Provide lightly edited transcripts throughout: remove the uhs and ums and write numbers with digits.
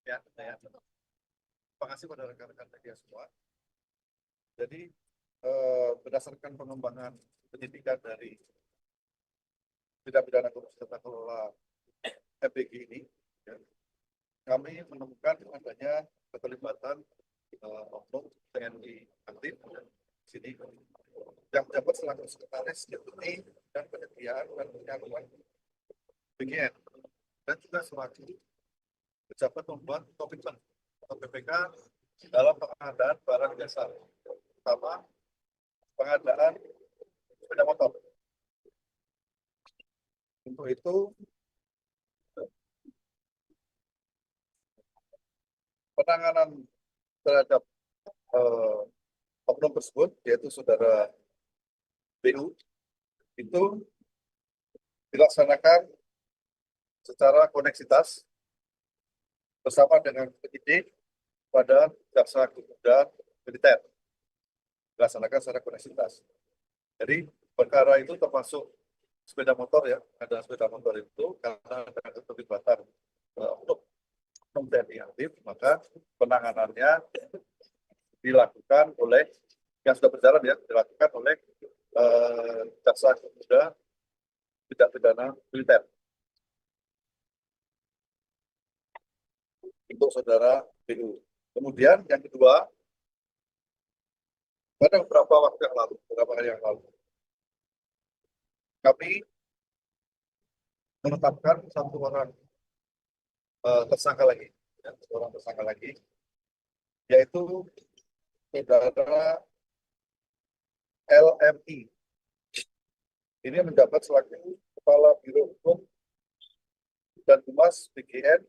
Ya, terima kasih pada rekan-rekan media semua. Jadi berdasarkan pengembangan penyidikan dari tindak pidana korupsi tata kelola FBG ini, ya, kami menemukan adanya keterlibatan oknum TNI aktif di sini yang menjabat selaku sekretaris deputi dan penyediaan dan penyaluran BGN dan juga selaku pejabat membuat komitmen atau PPK dalam pengadaan barang jasa, pertama pengadaan sepeda motor. Untuk itu penanganan terhadap oknum tersebut, yaitu saudara BU, itu dilaksanakan secara koneksitas bersama dengan penyidik pada jaksa dan militer, dilaksanakan secara koneksitas. Jadi perkara itu termasuk sepeda motor, ya, ada sepeda motor itu karena ada keterlibatan oknum TNI aktif, maka penanganannya dilakukan oleh yang sudah berjalan, ya, dilakukan oleh jaksa muda tindak pidana militer untuk saudara BU. Kemudian yang kedua, pada beberapa hari yang lalu, kami menetapkan satu orang tersangka lagi, ya, seorang tersangka lagi, yaitu saudara LMI. Ini menjabat selaku Kepala Biro Hukum dan Humas BGN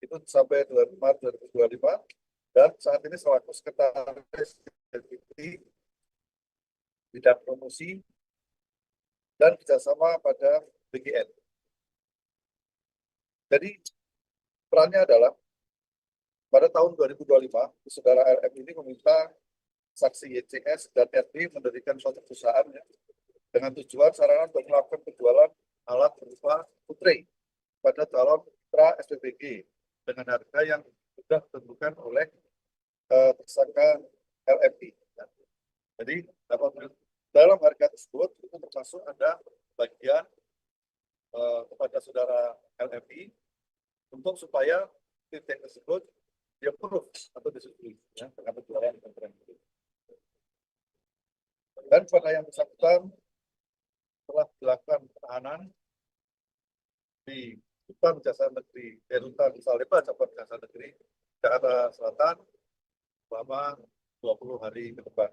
itu sampai 2 Maret 2025 dan saat ini selaku Sekretaris Deputi Bidang Promosi dan kerjasama pada BGN. Jadi perannya adalah pada tahun 2025 saudara LM ini meminta saksi YCS dan RD mendirikan suatu perusahaan, ya, dengan tujuan sarana untuk melakukan penjualan alat berupa baterai pada calon mitra SPBG dengan harga yang sudah ditentukan oleh tersangka LMI. Jadi dalam harga tersebut itu termasuk ada bagian kepada saudara LMI untuk supaya titik tersebut dia approve atau disetujui, ya, dengan penjualan konten. Dan pada yang bersangkutan telah dilakukan penahanan di Rutan Jasa Negeri, Rutan Salemba, Cabang Jasa Negeri, Jakarta Selatan selama 20 hari ke depan.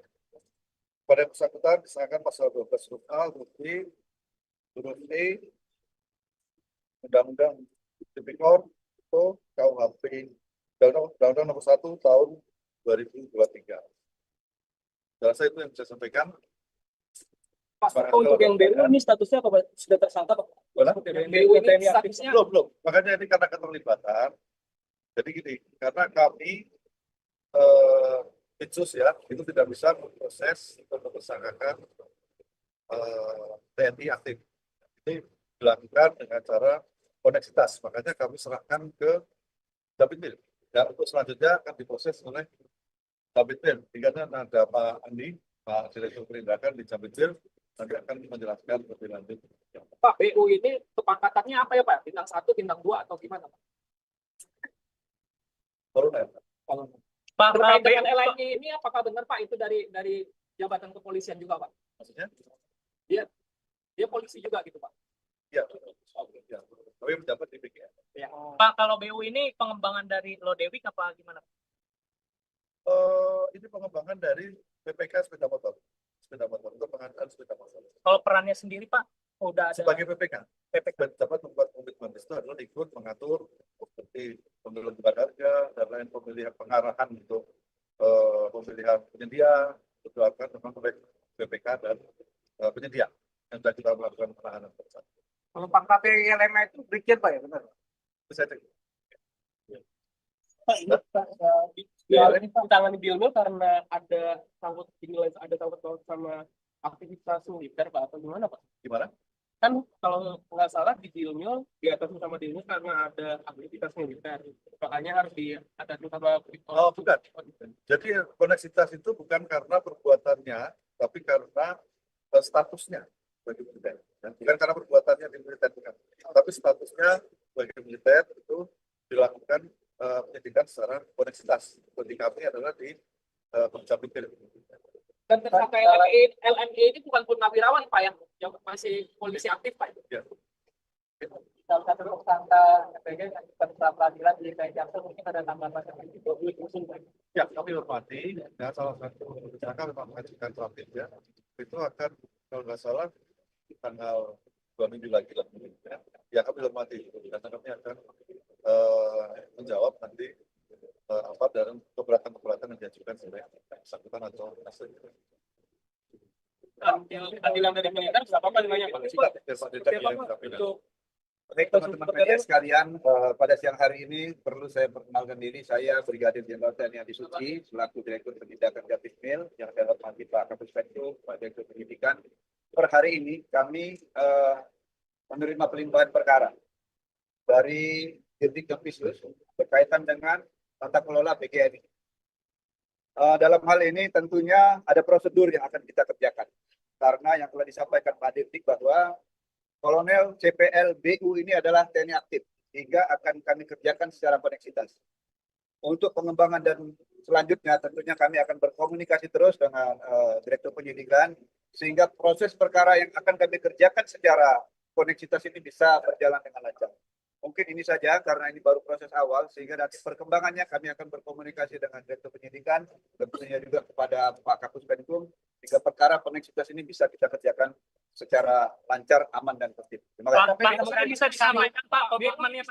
Pada yang bersangkutan disangkakan pasal 12 huruf A, huruf B, huruf E, Undang-Undang Tipikor, atau KUHP, Undang-Undang Nomor 1 Tahun 2023. Dan saya itu yang bisa sampaikan. Pas untuk yang BU ini statusnya apa? Sudah tersangka Pak? BU ini statusnya belum. Makanya ini karena keterlibatan. Jadi gini, karena kami Itsus, ya, itu tidak bisa memproses atau mempersangkakan TNI aktif. Ini dilakukan dengan cara koneksitas. Makanya kami serahkan ke Dabinmil. Ya, untuk selanjutnya akan diproses oleh Dabinmil. Hingga ada Pak Andi, Pak Direktur Penindakan di Dabinmil, nanti akan menjelaskan lebih lanjut. Pak, BU ini kepangkatannya apa ya Pak? Bintang 1, bintang 2 atau gimana Pak? Kolonel. Pak, terkait dengan LNI ini apakah benar Pak itu dari jabatan kepolisian juga Pak? Maksudnya? Dia polisi juga gitu Pak? Iya. Ya. Tapi mendapat di BGN. Ya. Pak, kalau BU ini pengembangan dari Lodewijk apa gimana? Ini pengembangan dari PPK sepeda motor untuk pengadaan sepeda motor. Kalau perannya sendiri Pak, udah ada sebagai PPK dapat membuat komitmen itu adalah ikut mengatur seperti pemilihan harga dan lain pemilihan pengarahan untuk pemilihan penyedia itu dilakukan memang oleh PPK dan penyedia yang sudah kita melakukan penahanan bersama. Kalau pangkat LMA itu Brigjen Pak ya benar? Bisa cek. Pak, ini Pak, ini ditangani Bilmil karena ada sangkut sama aktivitas militer Pak atau gimana Pak? Gimana? Kan kalau nggak salah di Dilmil di atas utama Dilmil karena ada aktivitas militer, makanya harus di atas utama. Oh, bukan. Jadi koneksitas itu bukan karena perbuatannya, tapi karena statusnya sebagai militer. Dan bukan karena perbuatannya di militer, bukan. Tapi statusnya sebagai militer itu dilakukan penyidikan secara koneksitas. Seperti kami adalah di Pencabutir. Dan tersangka LME ini bukan purnawirawan Pak yang masih polisi aktif Pak. Ya. Salah satu tersangka FPG yang pra peradilan di DKI Jakarta mungkin ada tambahan itu. Ya, kami hormati. Ya, salah satu tersangka memang mengajukan rapid ya. Itu akan kalau nggak salah tanggal 2 minggu lagi lah. Ya, kami hormati. Dan kami akan menjawab nanti apa dan keberatan-keberatan yang diajukan oleh bersangkutan atau asli. Keadilan dari militer berapa nilainya Pak? Baik teman-teman media sekalian, pada siang hari ini perlu saya perkenalkan diri, saya Brigadir Jenderal TNI Adi Suci, selaku Direktur Penindakan Jatismil, yang saya hormati Pak Kapus Penkum, Pak Direktur Penyidikan. Per hari ini kami menerima pelimpahan perkara dari Dirdik Jampitsus berkaitan dengan tata kelola PGRI. Dalam hal ini tentunya ada prosedur yang akan kita kerjakan, karena yang telah disampaikan Pak Dirdik bahwa Kolonel CPL BU ini adalah TNI aktif, sehingga akan kami kerjakan secara koneksitas. Untuk pengembangan dan selanjutnya tentunya kami akan berkomunikasi terus dengan Direktur Penyidikan, sehingga proses perkara yang akan kami kerjakan secara koneksitas ini bisa berjalan dengan lancar. Mungkin ini saja karena ini baru proses awal, sehingga nanti perkembangannya kami akan berkomunikasi dengan Direktur Penyidikan, tentunya juga kepada Pak Kapus Penkum, sehingga perkara koneksitas ini bisa kita kerjakan secara lancar, aman, dan tertib. Terima kasih. Pak, bisa disampaikan Pak, komitmennya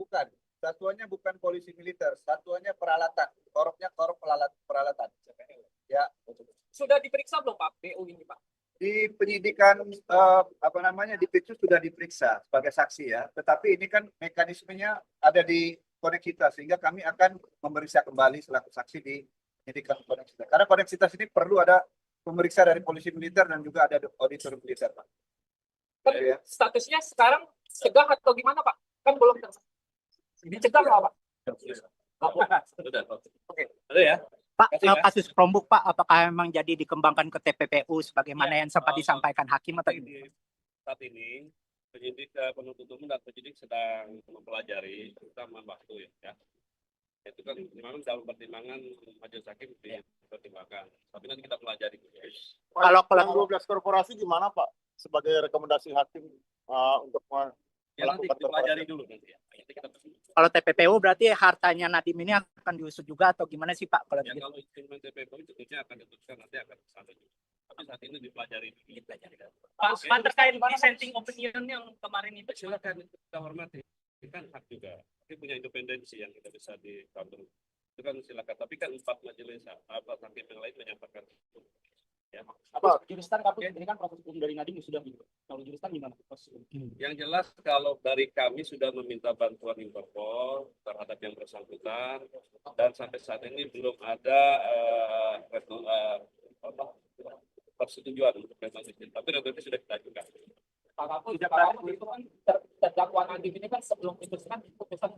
Bukan, satuannya bukan polisi militer, satuannya peralatan, korupnya korup peralatan. Ya, sudah diperiksa belum Pak BU ini Pak? di penyidikan di Pitsus sudah diperiksa sebagai saksi ya, tetapi ini kan mekanismenya ada di koneksitas, sehingga kami akan memeriksa kembali selaku saksi di penyidikan koneksitas. Karena koneksitas ini perlu ada pemeriksa dari polisi militer dan juga ada auditor militer, Pak. Ya. Statusnya sekarang cegah atau gimana Pak? Kan belum dicegah Pak? Oke. Ada ya. Pak, kasus Chromebook Pak, apakah memang jadi dikembangkan ke TPPU sebagaimana yang sempat disampaikan hakim atau ini? Saat ini penyidik penuntut umum dan penyidik sedang mempelajari terutama waktu ya. Itu kan memang dalam pertimbangan majelis hakim dipertimbangkan. Tapi nanti kita pelajari. Kalau 12 korporasi gimana Pak sebagai rekomendasi hakim untuk Ya nanti dipelajari dulu nanti ya. Kalau TPPU berarti hartanya Nadiem ini akan diusut juga atau gimana sih Pak? Kalau ya, kalau instrumen TPPU tentunya akan diputuskan nanti akan kesana juga. Tapi saat ini dipelajari. Pak, terkait dissenting opinion yang kemarin itu Silakan kita hormati. Itu kan hak juga. Kita punya independensi yang kita bisa di counter. Itu kan silakan. Tapi kan 4 majelis hakim yang lain menyampaikan. Ya. Apa jurusan kapus ini kan proses hukum dari Nadiem sudah kalau jurusan gimana proses hukum? Yang jelas kalau dari kami sudah meminta bantuan Interpol terhadap yang bersangkutan dan sampai saat ini belum ada persetujuan untuk repatriasi. Tapi repatriasi sudah kita ajukan. Pak Kapus itu kan terdakwa Nadiem ini kan sebelum diputuskan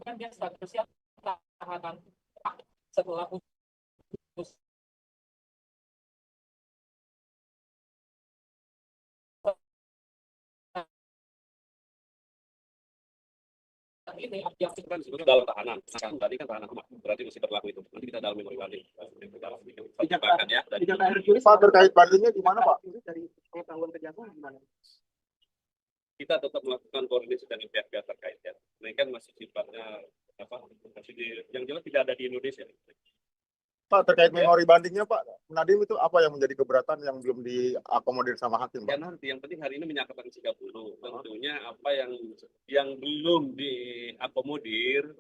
kan dia statusnya tahanan setelah putus. Ini kan sebetulnya dalam tahanan. Nah, tadi kan tahanan berarti masih berlaku itu. Nanti kita dalam memori banding. Pak terkait bandingnya gimana Pak? Dari pengetahuan kejaksaan gimana? Kita tetap melakukan koordinasi dengan pihak-pihak terkait ya. Ini kan masih sifatnya yang jelas tidak ada di Indonesia. Pak terkait memori bandingnya Pak, Nadiem itu apa yang menjadi keberatan yang belum diakomodir sama hakim Ya Pak? nanti yang penting hari ini menyatakan sikap dulu. Tentunya apa yang belum diakomodir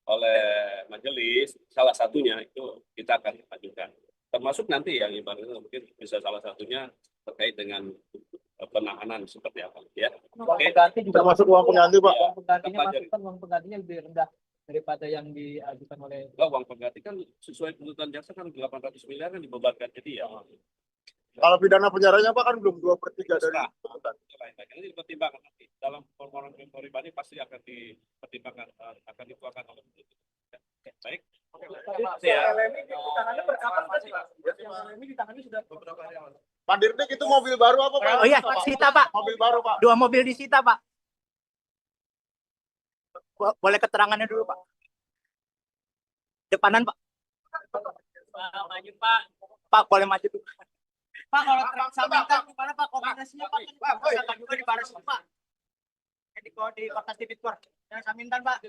oleh majelis, salah satunya itu kita akan ajukan. Termasuk nanti yang ibaratnya mungkin bisa salah satunya terkait dengan penahanan seperti apa ya. Oke. Termasuk uang pengganti Pak. Uang penggantinya masukkan uang penggantinya lebih rendah daripada yang diajukan oleh Uang pengganti kan sesuai tuntutan jaksa kan 800 miliar kan dibebankan jadi ya. Kalau pidana penjaranya Pak kan belum 2/3 dari Nah, tuntutan. itu lain-lain. Ini dipertimbangkan nanti dalam permohonan memori banding pasti akan dipertimbangkan, akan dituangkan oleh penuntut. Ya, baik. Beberapa hari yang lalu. Pak Dirdik itu mobil baru apa Pak? Oh iya, sita Pak. Mobil baru Pak. 2 mobil disita Pak. Boleh keterangannya dulu Pak. Depanan Pak. Maju Pak. Pak boleh maju dulu. Pak kalau Samintan gimana Pak koordinasinya Pak? Kan juga di Baris Pak. Di Kota Tipikor. Yang Samintan Pak.